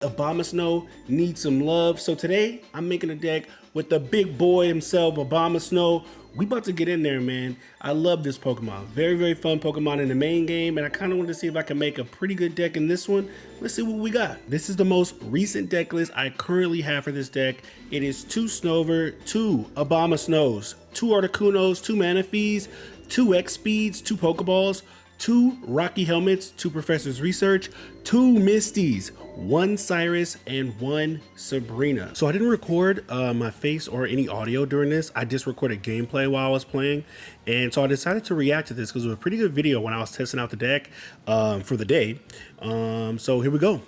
Abomasnow needs some love. So today I'm making a deck with the big boy himself, Abomasnow. We about to get in there, man. I love this Pokemon. Very, very fun Pokemon in the main game, and I kind of wanted to see if I can make a pretty good deck in this one. Let's see what we got. This is the most recent deck list I currently have for this deck. It is 2 Snover, 2 Abomasnows, 2 Articunos, 2 Manaphies, 2 X-Speeds, 2 Pokeballs, 2 Rocky Helmets, 2 Professor's Research, 2 Misties, 1 Cyrus, and 1 Sabrina. So I didn't record my face or any audio during this. I just recorded gameplay while I was playing. And so I decided to react to this because it was a pretty good video when I was testing out the deck for the day. So here we go.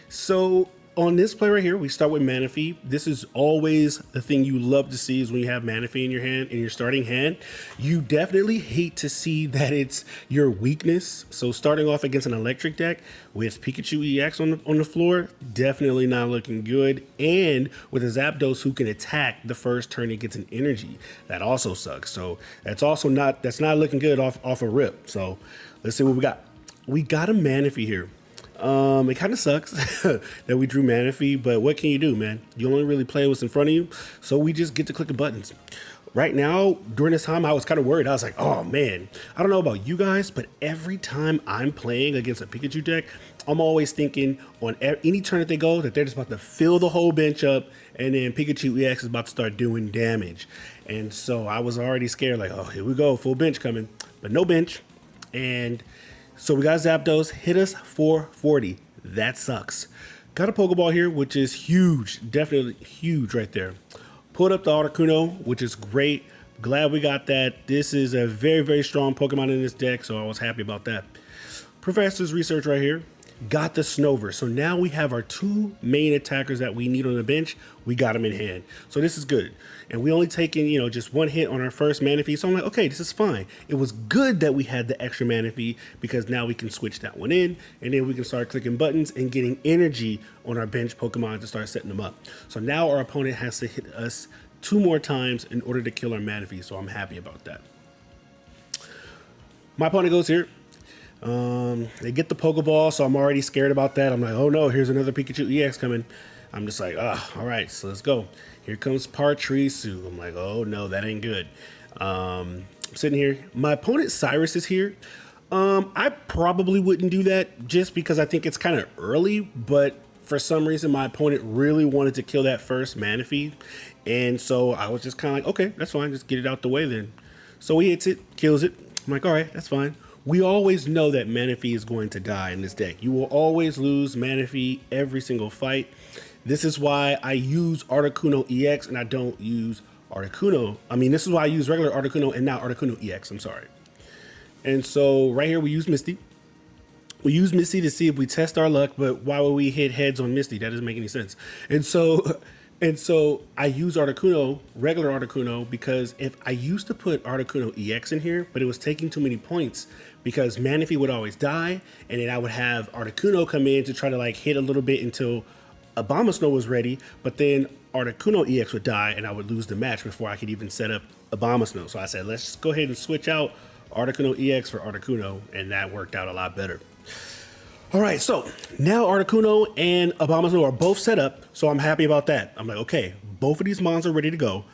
So on this play right here, we start with Manaphy. This is always the thing you love to see is when you have Manaphy in your hand, in your starting hand. You definitely hate to see that it's your weakness. So starting off against an electric deck with Pikachu EX on the floor, definitely not looking good. And with a Zapdos who can attack the first turn it gets an energy, that also sucks. So that's not looking good off a rip. So let's see what we got. We got a Manaphy here. It kind of sucks that we drew Manaphy, but what can you do, man? You only really play what's in front of you, so we just get to clicking buttons. Right now, during this time, I was kind of worried. I was like, oh man, I don't know about you guys, but every time I'm playing against a Pikachu deck, I'm always thinking on any turn that they go that they're just about to fill the whole bench up, and then Pikachu EX is about to start doing damage. And so I was already scared, like, oh, here we go, full bench coming, but no bench. And so we got Zapdos, hit us for 40. That sucks. Got a Pokeball here, which is huge. Definitely huge right there. Pulled up the Articuno, which is great. Glad we got that. This is a very, very strong Pokemon in this deck, so I was happy about that. Professor's Research right here. Got the Snover. So now we have our 2 main attackers that we need on the bench. We got them in hand. So this is good. And we only taken, just 1 hit on our first Manaphy. So I'm like, okay, this is fine. It was good that we had the extra Manaphy because now we can switch that one in and then we can start clicking buttons and getting energy on our bench Pokemon to start setting them up. So now our opponent has to hit us 2 more times in order to kill our Manaphy. So I'm happy about that. My opponent goes here. They get the Pokeball, so I'm already scared about that. I'm like, oh no, here's another Pikachu EX coming. I'm just like, all right, so let's go. Here comes Partrisu. I'm like, oh no, that ain't good. I'm sitting here. My opponent Cyrus is here. I probably wouldn't do that just because I think it's kind of early, but for some reason my opponent really wanted to kill that first Manaphy, and so I was just kind of like, okay, that's fine, just get it out the way then. So he hits it, kills it. I'm like, all right, that's fine. We always know that Manaphy is going to die in this deck. You will always lose Manaphy every single fight. This is why I use Articuno EX and I don't use Articuno. I mean, this is why I use regular Articuno and not Articuno EX, I'm sorry. And so right here we use Misty. We use Misty to see if we test our luck, but why would we hit heads on Misty? That doesn't make any sense. And so I use Articuno, regular Articuno, because if I used to put Articuno EX in here, but it was taking too many points because Manaphy would always die, and then I would have Articuno come in to try to like hit a little bit until Abomasnow was ready, but then Articuno EX would die and I would lose the match before I could even set up Abomasnow. So I said, let's just go ahead and switch out Articuno EX for Articuno, and that worked out a lot better. All right, so now Articuno and Abomasnow are both set up, so I'm happy about that. I'm like, okay, both of these mons are ready to go.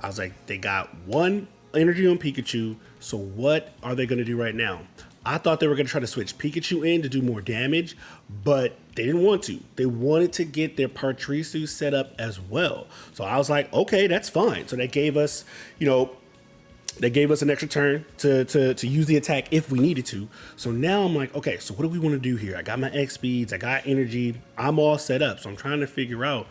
I was like, they got 1 energy on Pikachu, so what are they gonna do right now? I thought they were gonna try to switch Pikachu in to do more damage, but they didn't want to. They wanted to get their Partrisu set up as well. So I was like, okay, that's fine. So they gave us, they gave us an extra turn to use the attack if we needed to. So now I'm like, okay, so what do we want to do here? I got my X speeds, I got energy, I'm all set up. So I'm trying to figure out,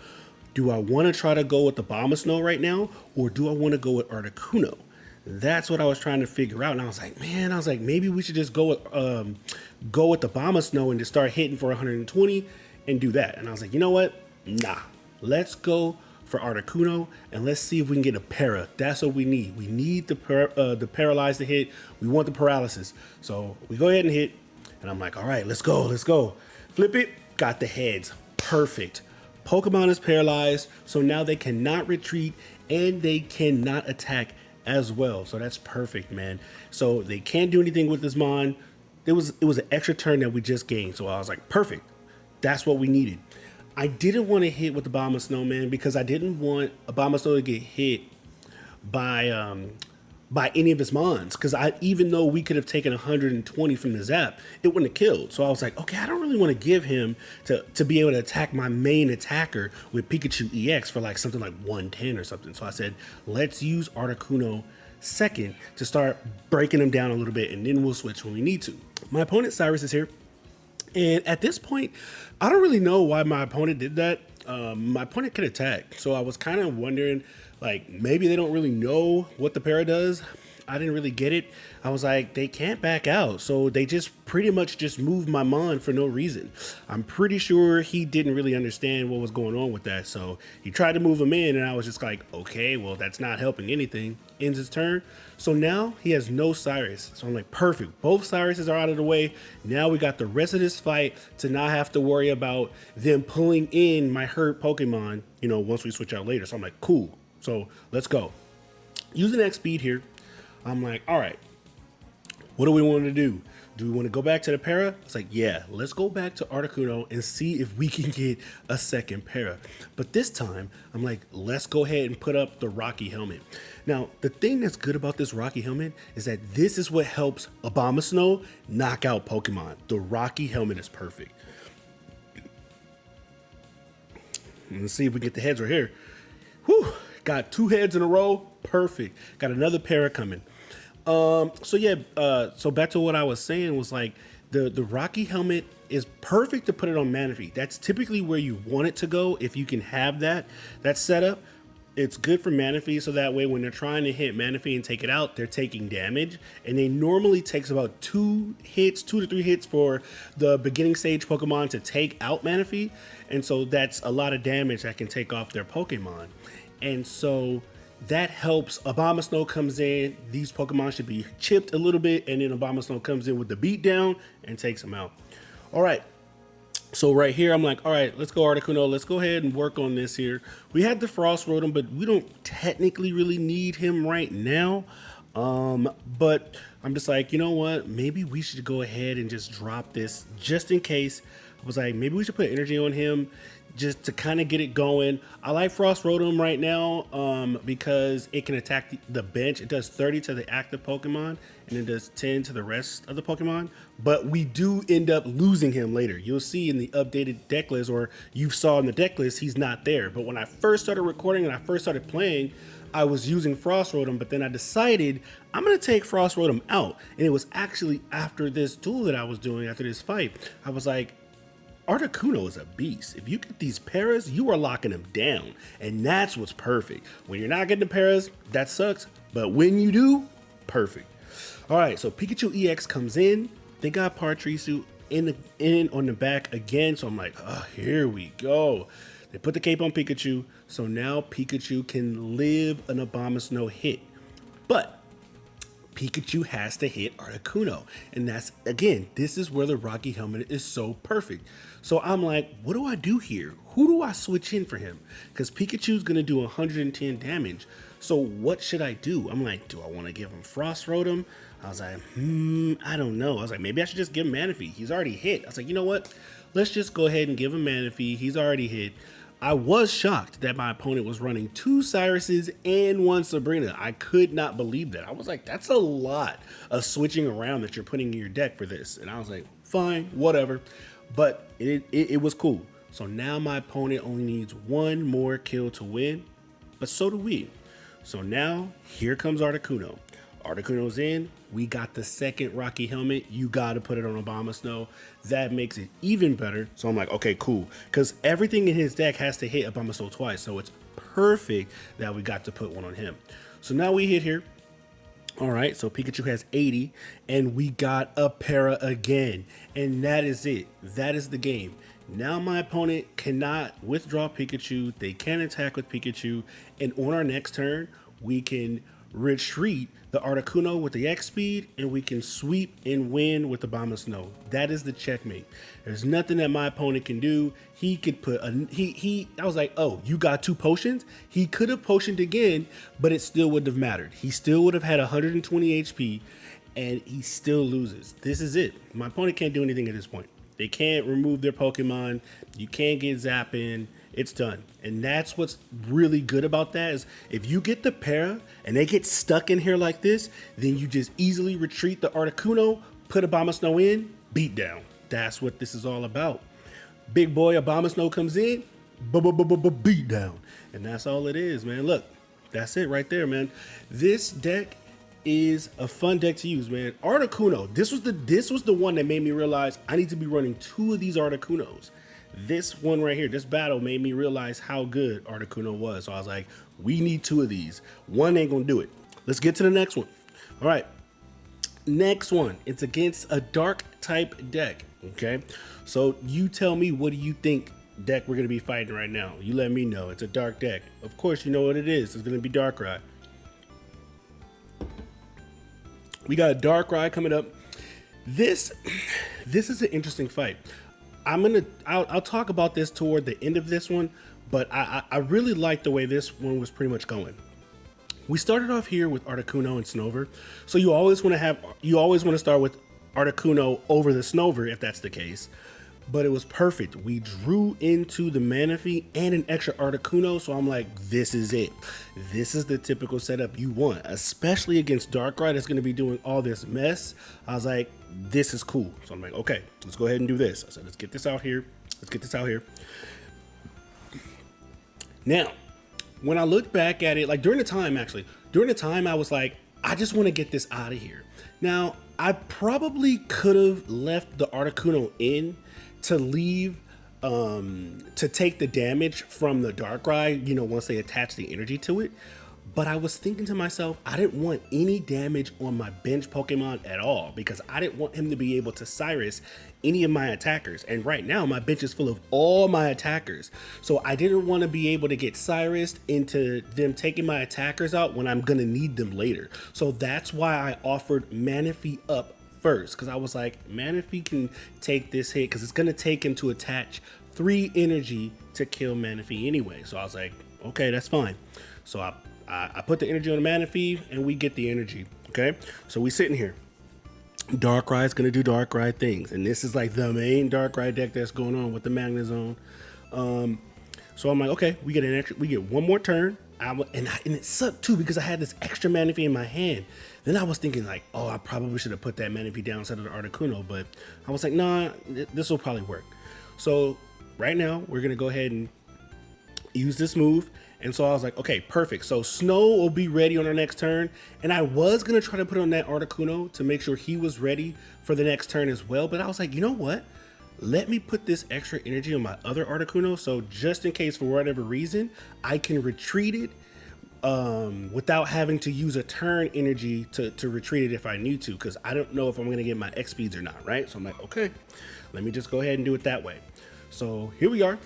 do I want to try to go with the Abomasnow right now, or do I want to go with Articuno? That's what I was trying to figure out. And I was like, man, maybe we should just go with the Abomasnow and just start hitting for 120 and do that. And I was like, you know what? Nah, let's go for Articuno and let's see if we can get a para. That's what we need. We need the paralyze to hit. We want the paralysis. So we go ahead and hit, and I'm like, all right, let's go, let's go. Flip it, got the heads, perfect. Pokemon is paralyzed, so now they cannot retreat and they cannot attack as well. So that's perfect, man. So they can't do anything with this mon. It was an extra turn that we just gained. So I was like, perfect. That's what we needed. I didn't want to hit with the Abomasnow, man, because I didn't want Abomasnow to get hit by any of his mons. Because even though we could have taken 120 from the zap, it wouldn't have killed. So I was like, okay, I don't really want to give him to be able to attack my main attacker with Pikachu EX for like something like 110 or something. So I said, let's use Articuno second to start breaking him down a little bit, and then we'll switch when we need to. My opponent Cyrus is here, and at this point, I don't really know why my opponent did that. My opponent can attack, so I was kind of wondering, like, maybe they don't really know what the para does. I didn't really get it. I was like, they can't back out, so they just pretty much just moved my mon for no reason. I'm pretty sure he didn't really understand what was going on with that, so he tried to move him in, and I was just like, okay, well, that's not helping anything. Ends his turn. So now he has no Cyrus. So I'm like, perfect. Both Cyruses are out of the way. Now we got the rest of this fight to not have to worry about them pulling in my hurt Pokemon, you know, once we switch out later. So I'm like, cool. So let's go. Using X speed here, I'm like, all right, what do we want to do? Do we want to go back to the para? It's like, yeah, let's go back to Articuno and see if we can get a second para. But this time, I'm like, let's go ahead and put up the Rocky helmet. Now, the thing that's good about this Rocky helmet is that this is what helps Abomasnow knock out Pokemon. The Rocky helmet is perfect. Let's see if we get the heads right here. Whew, got 2 heads in a row. Perfect. Got another para coming. So yeah, so back to what I was saying was like the Rocky helmet is perfect to put it on Manaphy. That's typically where you want it to go if you can have that setup. It's good for Manaphy, so that way when they're trying to hit Manaphy and take it out, they're taking damage. And they normally takes about 2 to 3 hits for the beginning stage Pokemon to take out Manaphy. And so that's a lot of damage that can take off their Pokemon. And so that helps. Abomasnow comes in, these Pokemon should be chipped a little bit, and then Abomasnow comes in with the beatdown and takes them out. All right. So right here, I'm like, all right, let's go Articuno. Let's go ahead and work on this here. We had the Frost Rotom, but we don't technically really need him right now. But I'm just like, you know what? Maybe we should go ahead and just drop this just in case. I was like, maybe we should put energy on him just to kind of get it going. I like Frost Rotom right now because it can attack the bench. It does 30 to the active Pokemon, and it does 10 to the rest of the Pokemon. But we do end up losing him later. You'll see in the updated deck list, or you saw in the deck list, he's not there. But when I first started recording and I first started playing, I was using Frost Rotom, but then I decided I'm going to take Frost Rotom out. And it was actually after this duel that I was doing, after this fight, I was like, Articuno is a beast. If you get these paras, you are locking them down. And that's what's perfect. When you're not getting the paras, that sucks. But when you do, perfect. All right, so Pikachu EX comes in. They got Partrisu in on the back again. So I'm like, oh, here we go. They put the cape on Pikachu. So now Pikachu can live an Abomasnow hit. But Pikachu has to hit Articuno. And that's, again, this is where the Rocky helmet is so perfect. So I'm like, what do I do here? Who do I switch in for him? Because Pikachu's going to do 110 damage. So what should I do? I'm like, do I want to give him Frost Rotom? I was like, I don't know. I was like, maybe I should just give him Manaphy. He's already hit. I was like, you know what? Let's just go ahead and give him Manaphy. He's already hit. I was shocked that my opponent was running 2 Cyruses and 1 Sabrina. I could not believe that. I was like, that's a lot of switching around that you're putting in your deck for this. And I was like, fine, whatever. But it was cool. So now my opponent only needs 1 more kill to win, but so do we. So now here comes Articuno. Articuno's in. We got the second Rocky helmet. You got to put it on Abomasnow. That makes it even better. So I'm like, okay, cool. Because everything in his deck has to hit Abomasnow twice. So it's perfect that we got to put one on him. So now we hit here. All right, so Pikachu has 80, and we got a para again. And that is it. That is the game. Now my opponent cannot withdraw Pikachu. They can attack with Pikachu. And on our next turn, we can retreat the Articuno with the X speed, and we can sweep and win with the Abomasnow. That is the checkmate. There's nothing that my opponent can do. He could put a I was like, oh, you got 2 potions? He could have potioned again, but it still wouldn't have mattered. He still would have had 120 HP, and he still loses. This is it. My opponent can't do anything at this point. They can't remove their Pokemon. You can't get zapping. It's done. And that's what's really good about that is if you get the para and they get stuck in here like this, then you just easily retreat the Articuno, put Abomasnow in, beat down. That's what this is all about. Big boy Abomasnow comes in, beat down. And that's all it is, man. Look, that's it right there, man. This deck is a fun deck to use, man. Articuno, this was the one that made me realize I need to be running 2 of these Articunos. This one right here, this battle made me realize how good Articuno was. So I was like, we need 2 of these. One ain't gonna do it. Let's get to the next one. All right, next one. It's against a dark type deck, okay? So you tell me, what do you think deck we're gonna be fighting right now? You let me know. It's a dark deck. Of course, you know what it is. It's gonna be Darkrai. We got a Darkrai coming up. This is an interesting fight. I'll talk about this toward the end of this one, but I really like the way this one was pretty much going. We started off here with Articuno and Snover, so you always want to start with Articuno over the Snover if that's the case. But it was perfect. We drew into the Manaphy and an extra Articuno, so I'm like, this is it. This is the typical setup you want, especially against Darkrai that's going to be doing all this mess. I was like, this is cool. So I'm like, okay, let's go ahead and do this. I said, let's get this out here. Let's get this out here. Now, when I look back at it, like during the time I was like, I just want to get this out of here. Now, I probably could have left the Articuno in to leave, to take the damage from the Darkrai, you know, once they attach the energy to it. But I was thinking to myself, I didn't want any damage on my bench Pokemon at all because I didn't want him to be able to Cyrus any of my attackers. And right now my bench is full of all my attackers. So I didn't want to be able to get Cyrused into them taking my attackers out when I'm going to need them later. So that's why I offered Manaphy up first, because I was like, Manaphy can take this hit because it's going to take him to attach 3 energy to kill Manaphy anyway. So I was like, okay, that's fine. So I put the energy on the Manaphy and we get the energy. Okay, so we sitting here. Darkrai is going to do Darkrai things, and this is like the main Darkrai deck that's going on with the Magnezone. So I'm like, okay, we get one more turn. And it sucked too because I had this extra Manaphy in my hand. Then I was thinking like, oh, I probably should have put that Manaphy down instead of the Articuno, but I was like, nah, this will probably work. So right now we're gonna go ahead and use this move. And so I was like, okay, perfect. So Snow will be ready on our next turn. And I was gonna try to put on that Articuno to make sure he was ready for the next turn as well. But I was like, you know what? Let me put this extra energy on my other Articuno, so just in case for whatever reason I can retreat it without having to use a turn energy to retreat it if I need to, because I don't know if I'm going to get my X speeds or not, right? So I'm like, okay, let me just go ahead and do it that way. So here we are.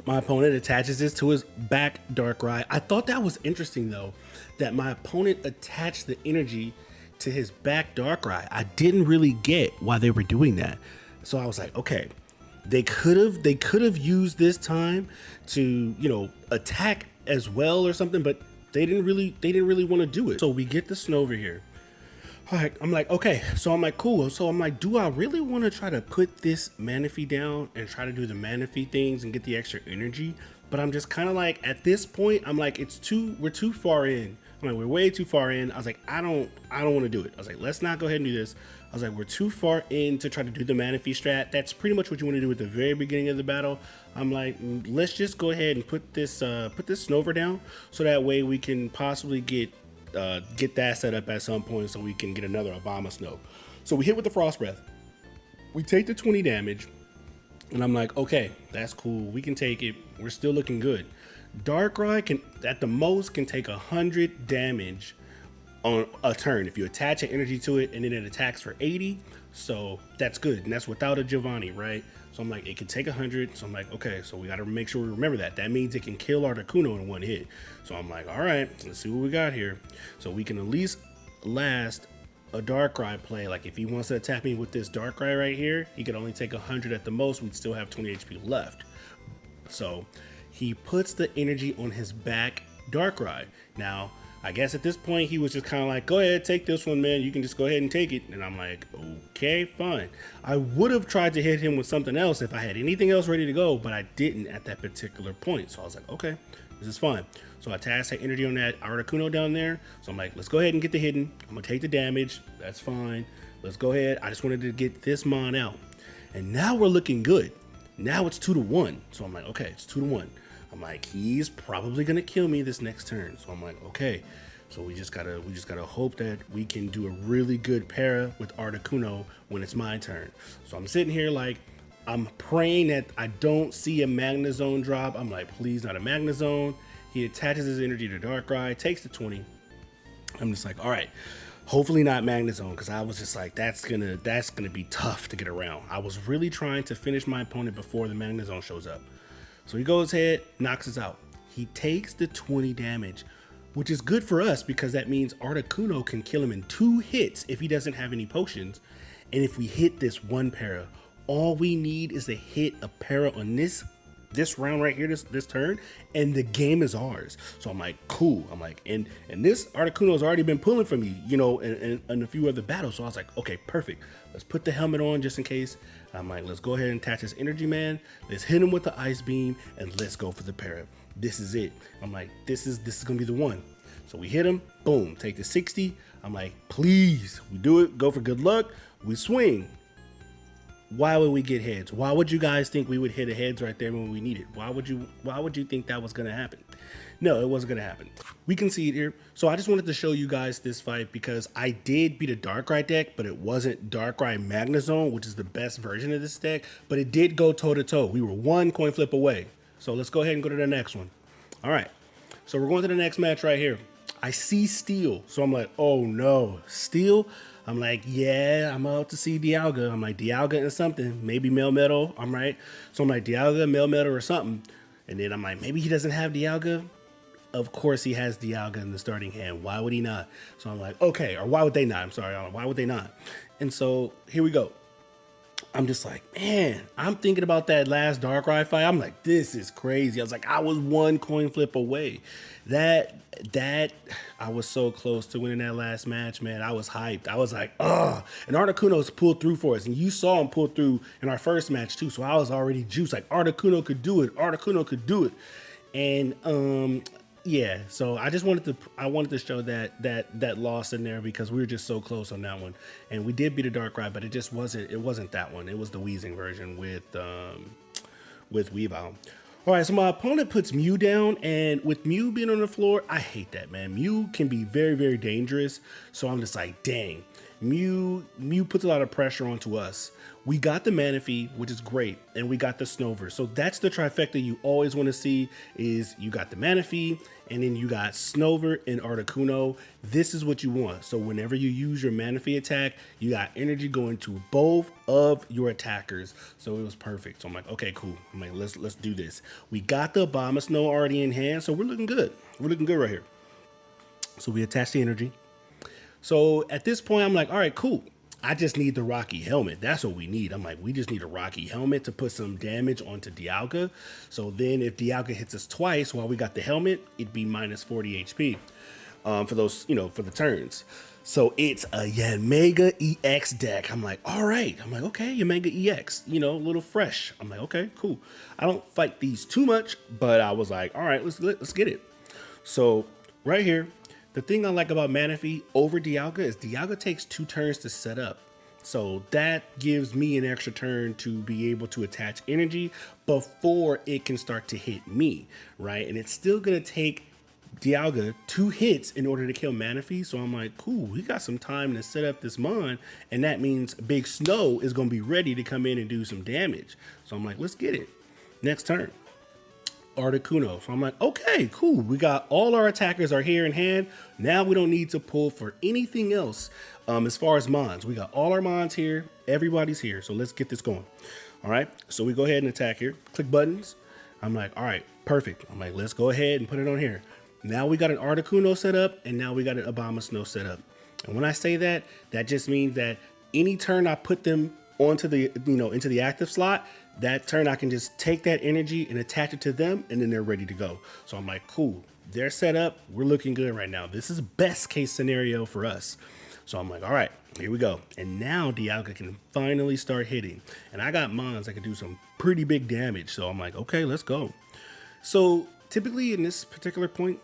My opponent attaches this to his back Darkrai. I thought that was interesting though, that my opponent attached the energy to his back Darkrai. I didn't really get why they were doing that. So I was like, okay, they could have used this time to, you know, attack as well or something, but they didn't really want to do it. So we get the Snover here. All right, I'm like, okay, so I'm like, cool. So I'm like, do I really want to try to put this Manaphy down and try to do the Manaphy things and get the extra energy? But I'm just kind of like, at this point, I'm like, we're too far in. I'm like, we're way too far in. I was like, I don't want to do it. I was like, let's not go ahead and do this. I was like, we're too far in to try to do the Manaphy strat. That's pretty much what you want to do at the very beginning of the battle. I'm like, let's just go ahead and put this Snover down, so that way we can possibly get that set up at some point, so we can get another Abomasnow. So we hit with the Frost Breath. We take the 20 damage, and I'm like, okay, that's cool. We can take it. We're still looking good. Darkrai can, at the most, can take 100 damage on a turn if you attach an energy to it, and then it attacks for 80. So that's good, and that's without a Giovanni, right? So I'm like, it can take 100. So I'm like, okay, so we got to make sure we remember that. That means it can kill Articuno in one hit. So I'm like, all right, let's see what we got here. So we can at least last a Darkrai play. Like if he wants to attack me with this Darkrai right here, he could only take 100 at the most. We'd still have 20 HP left. So he puts the energy on his back Darkrai. Now, I guess at this point he was just kind of like, go ahead, take this one, man. You can just go ahead and take it. And I'm like, okay, fine. I would have tried to hit him with something else if I had anything else ready to go, but I didn't at that particular point. So I was like, okay, this is fine. So I tasked that energy on that Articuno down there. So I'm like, let's go ahead and get the hidden. I'm gonna take the damage. That's fine. Let's go ahead. I just wanted to get this mon out. And now we're looking good. Now it's 2-1. So I'm like, okay, it's 2-1. I'm like, he's probably gonna kill me this next turn. So I'm like, okay. So we just gotta hope that we can do a really good para with Articuno when it's my turn. So I'm sitting here like, I'm praying that I don't see a Magnezone drop. I'm like, please not a Magnezone. He attaches his energy to Darkrai, takes the 20. I'm just like, all right, hopefully not Magnezone, because I was just like, that's gonna be tough to get around. I was really trying to finish my opponent before the Magnezone shows up. So he goes ahead, knocks us out. He takes the 20 damage, which is good for us because that means Articuno can kill him in 2 hits if he doesn't have any potions. And if we hit this one para, all we need is to hit a para on this round right here, this turn, and the game is ours. So I'm like, cool. I'm like, and this Articuno has already been pulling for me, you know, in a few other battles. So I was like, okay, perfect. Let's put the helmet on just in case. I'm like, let's go ahead and attach this energy, man. Let's hit him with the ice beam and let's go for the para. This is it. I'm like, this is gonna be the one. So we hit him, boom, take the 60. I'm like, please, we do it, go for good luck. We swing. Why would we get heads? Why would you guys think we would hit a heads right there when we need it? Why would you think that was gonna happen? No, it wasn't gonna happen. We can see it here. So I just wanted to show you guys this fight because I did beat a Darkrai deck, but it wasn't Darkrai Magnezone, which is the best version of this deck, but it did go toe to toe. We were 1 coin flip away. So let's go ahead and go to the next one. All right, so we're going to the next match right here. I see Steel, so I'm like, oh no, Steel? I'm like, yeah, I'm out to see Dialga. I'm like, Dialga and something, maybe Melmetal. I'm right. So I'm like, Dialga, Melmetal or something. And then I'm like, maybe he doesn't have Dialga. Of course he has Dialga in the starting hand. Why would he not? So I'm like, okay, or why would they not? I'm sorry, why would they not? And so here we go. I'm just like, man, I'm thinking about that last Darkrai fight. I'm like, this is crazy. I was like, I was 1 coin flip away. That I was so close to winning that last match, man. I was hyped. I was like, oh, and Articuno's pulled through for us. And you saw him pull through in our first match too. So I was already juiced. Like, Articuno could do it. Articuno could do it. And yeah, so I wanted to show that loss in there because we were just so close on that one. And we did beat a Darkrai, but it wasn't that one. It was the Weezing version with Weavile. All right, so my opponent puts Mew down, and with Mew being on the floor, I hate that, man. Mew can be very, very dangerous. So I'm just like, dang, Mew puts a lot of pressure onto us. We got the Manaphy, which is great, and we got the Snover. So that's the trifecta you always want to see is you got the Manaphy, and then you got Snover and Articuno. This is what you want. So whenever you use your Manaphy attack, you got energy going to both of your attackers. So it was perfect. So I'm like, okay, cool. I'm like, let's do this. We got the Abomasnow already in hand, so we're looking good. We're looking good right here. So we attach the energy. So at this point, I'm like, all right, cool. I just need the Rocky Helmet. That's what we need. I'm like, we just need a Rocky Helmet to put some damage onto Dialga. So then if Dialga hits us twice while we got the helmet, it'd be minus 40 HP for those, for the turns. So it's a Yamega EX deck. I'm like, all right. I'm like, okay, Yamega EX, a little fresh. I'm like, okay, cool. I don't fight these too much, but I was like, all right, let's get it. So right here, the thing I like about Manaphy over Dialga is Dialga takes 2 turns to set up. So that gives me an extra turn to be able to attach energy before it can start to hit me, right? And it's still going to take Dialga 2 hits in order to kill Manaphy. So I'm like, cool, we got some time to set up this mon. And that means Big Snow is going to be ready to come in and do some damage. So I'm like, let's get it. Next turn. Articuno. So I'm like, okay, cool. We got all our attackers are here in hand. Now we don't need to pull for anything else as far as mons. We got all our mons here. Everybody's here. So let's get this going. All right. So we go ahead and attack here. Click buttons. I'm like, all right, perfect. I'm like, let's go ahead and put it on here. Now we got an Articuno set up and now we got an Abomasnow set up. And when I say that, that just means that any turn I put them onto the, into the active slot, that turn I can just take that energy and attach it to them and then they're ready to go. So I'm like, cool, they're set up. We're looking good right now. This is best case scenario for us. So I'm like, all right, here we go. And now Dialga can finally start hitting. And I got mons that can do some pretty big damage. So I'm like, okay, let's go. So typically in this particular point,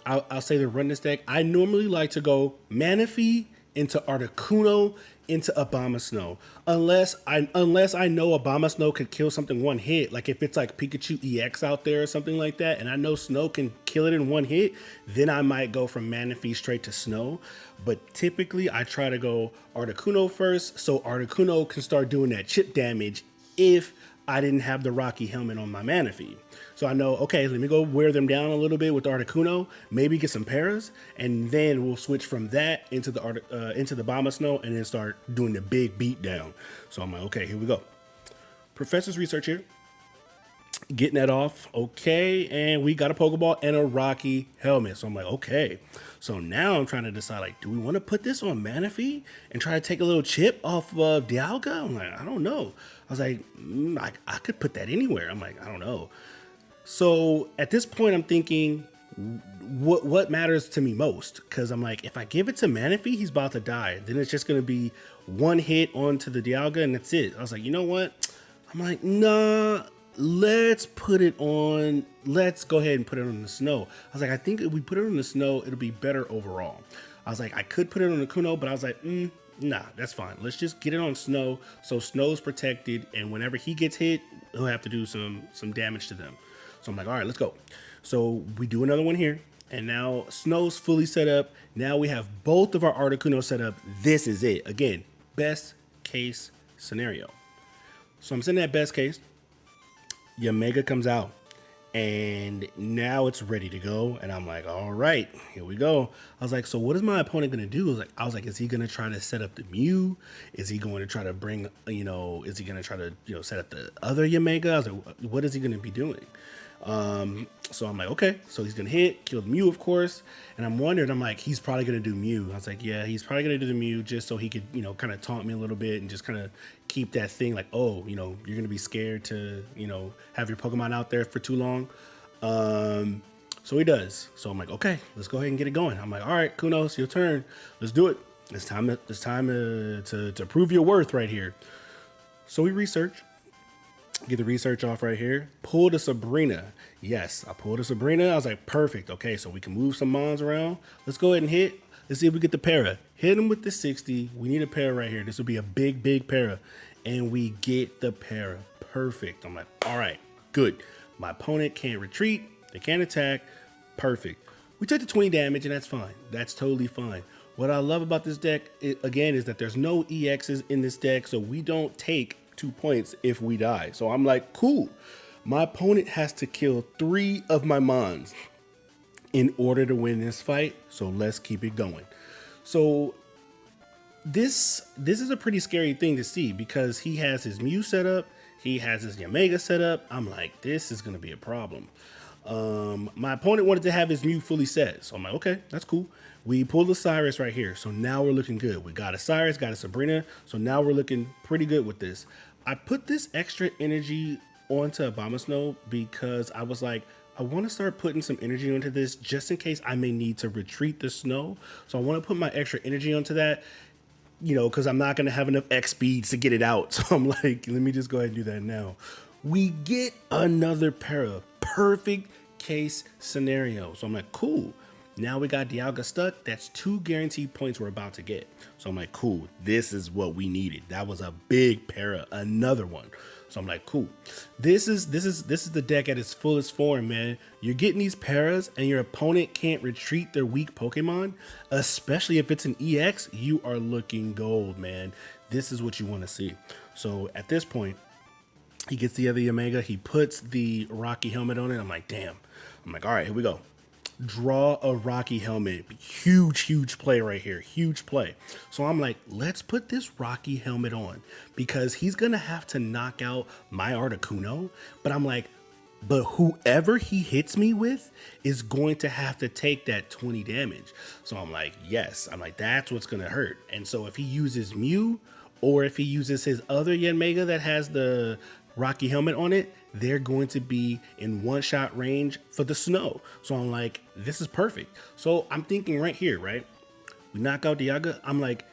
I'll say to run this deck, I normally like to go Manaphy into Articuno into Abomasnow. Unless I know Abomasnow could kill something one hit, like if it's like Pikachu EX out there or something like that, and I know Snow can kill it in one hit, then I might go from Manaphy straight to Snow. But typically I try to go Articuno first, so Articuno can start doing that chip damage if I didn't have the Rocky Helmet on my Manaphy. So I know, okay, let me go wear them down a little bit with Articuno, maybe get some paras, and then we'll switch from that into the Abomasnow and then start doing the big beatdown. So I'm like, okay, here we go. Professor's research here. Getting that off, okay, and we got a Pokeball and a Rocky Helmet. So I'm like, okay. So now I'm trying to decide, like, do we want to put this on Manaphy and try to take a little chip off of Dialga? I'm like, I don't know. I was like, I could put that anywhere. I'm like, I don't know. So at this point, I'm thinking, what matters to me most? Because I'm like, if I give it to Manaphy, he's about to die. Then it's just going to be one hit onto the Dialga, and that's it. I was like, you know what? I'm like, nah, let's put it on. Let's go ahead and put it on the Snow. I was like, I think if we put it on the Snow, it'll be better overall. I was like, I could put it on the Kuno, but I was like, nah, that's fine. Let's just get it on Snow, so Snow's protected, and whenever he gets hit, he'll have to do some damage to them. So I'm like, all right, let's go. So we do another one here, and now Snow's fully set up. Now we have both of our Articuno set up. This is it. Again, best case scenario. So I'm sitting at best case. Yamega comes out, and now it's ready to go. And I'm like, all right, here we go. I was like, so what is my opponent going to do? I was like, is he going to try to set up the Mew? Is he going to try to bring, is he going to try to, set up the other Yamega? I was like, what is he going to be doing? So I'm like, okay, so he's gonna hit, kill the Mew, of course. And I'm wondering, I'm like, he's probably gonna do Mew. I was like, yeah, he's probably gonna do the Mew just so he could, kind of taunt me a little bit and just kind of keep that thing like, oh, you're gonna be scared to, have your Pokemon out there for too long. So he does. So I'm like, okay, let's go ahead and get it going. I'm like, all right, Kuno, it's your turn. Let's do it. It's time to prove your worth right here. So we research. Get the research off right here. Pull the Sabrina. Yes, I pulled a Sabrina. I was like, perfect. Okay, so we can move some mons around. Let's go ahead and hit. Let's see if we get the para. Hit him with the 60. We need a para right here. This will be a big para. And we get the para. Perfect. I'm like, all right, good. My opponent can't retreat. They can't attack. Perfect. We took the 20 damage, and that's fine. That's totally fine. What I love about this deck, again, is that there's no EXs in this deck, so we don't take 2 points if we die. So I'm like, cool. My opponent has to kill 3 of my mons in order to win this fight. So let's keep it going. So this is a pretty scary thing to see because he has his Mew set up. He has his Yamega set up. I'm like, this is going to be a problem. My opponent wanted to have his Mew fully set. So I'm like, okay, that's cool. We pulled the Cyrus right here. So now we're looking good. We got a Cyrus, got a Sabrina. So now we're looking pretty good with this. I put this extra energy onto Abomasnow because I was like, I want to start putting some energy into this just in case I may need to retreat the Snow. So I want to put my extra energy onto that, because I'm not going to have enough X speeds to get it out. So I'm like, let me just go ahead and do that now. We get another para. Perfect case scenario. So I'm like, cool. Now we got Dialga stuck. That's 2 guaranteed points we're about to get. So I'm like, cool. This is what we needed. That was a big para. Another one. So I'm like, cool. This is the deck at its fullest form, man. You're getting these paras and your opponent can't retreat their weak Pokemon, especially if it's an EX. You are looking gold, man. This is what you want to see. So at this point, he gets the other Yamega. He puts the Rocky Helmet on it. I'm like, damn. I'm like, all right, here we go. Draw a Rocky Helmet. Huge play right here. Huge play. So I'm like, let's put this Rocky Helmet on because he's going to have to knock out my Articuno. But I'm like, but whoever he hits me with is going to have to take that 20 damage. So I'm like, yes. I'm like, that's what's going to hurt. And so if he uses Mew or if he uses his other Yanmega that has the Rocky Helmet on it, they're going to be in one-shot range for the snow. So I'm like, this is perfect. So I'm thinking right here, right? We knock out the Yaga. I'm like,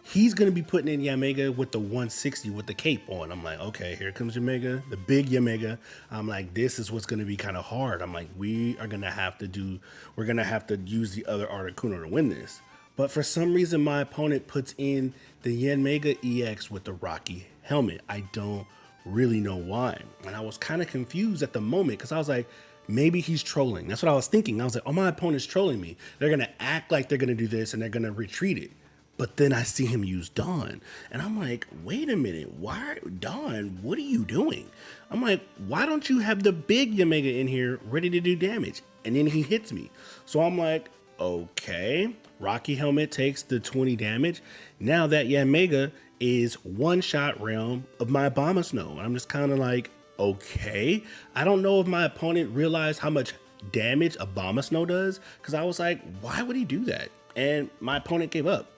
he's going to be putting in Yamega with the 160 with the cape on. I'm like, okay, here comes Yamega, the big Yamega. I'm like, this is what's going to be kind of hard. I'm like, we're going to have to use the other Articuno to win this. But for some reason, my opponent puts in the Yanmega EX with the Rocky Helmet. I don't really know why. And I was kind of confused at the moment because I was like, maybe he's trolling. That's what I was thinking. I was like, oh, my opponent's trolling me. They're going to act like they're going to do this and they're going to retreat it. But then I see him use Dawn. And I'm like, wait a minute. Why, Dawn, what are you doing? I'm like, why don't you have the big Yamega in here ready to do damage? And then he hits me. So I'm like, okay, Rocky Helmet takes the 20 damage. Now that Yamega is one-shot realm of my Abomasnow. And I'm just kind of like, okay. I don't know if my opponent realized how much damage Abomasnow does, because I was like, why would he do that? And my opponent gave up.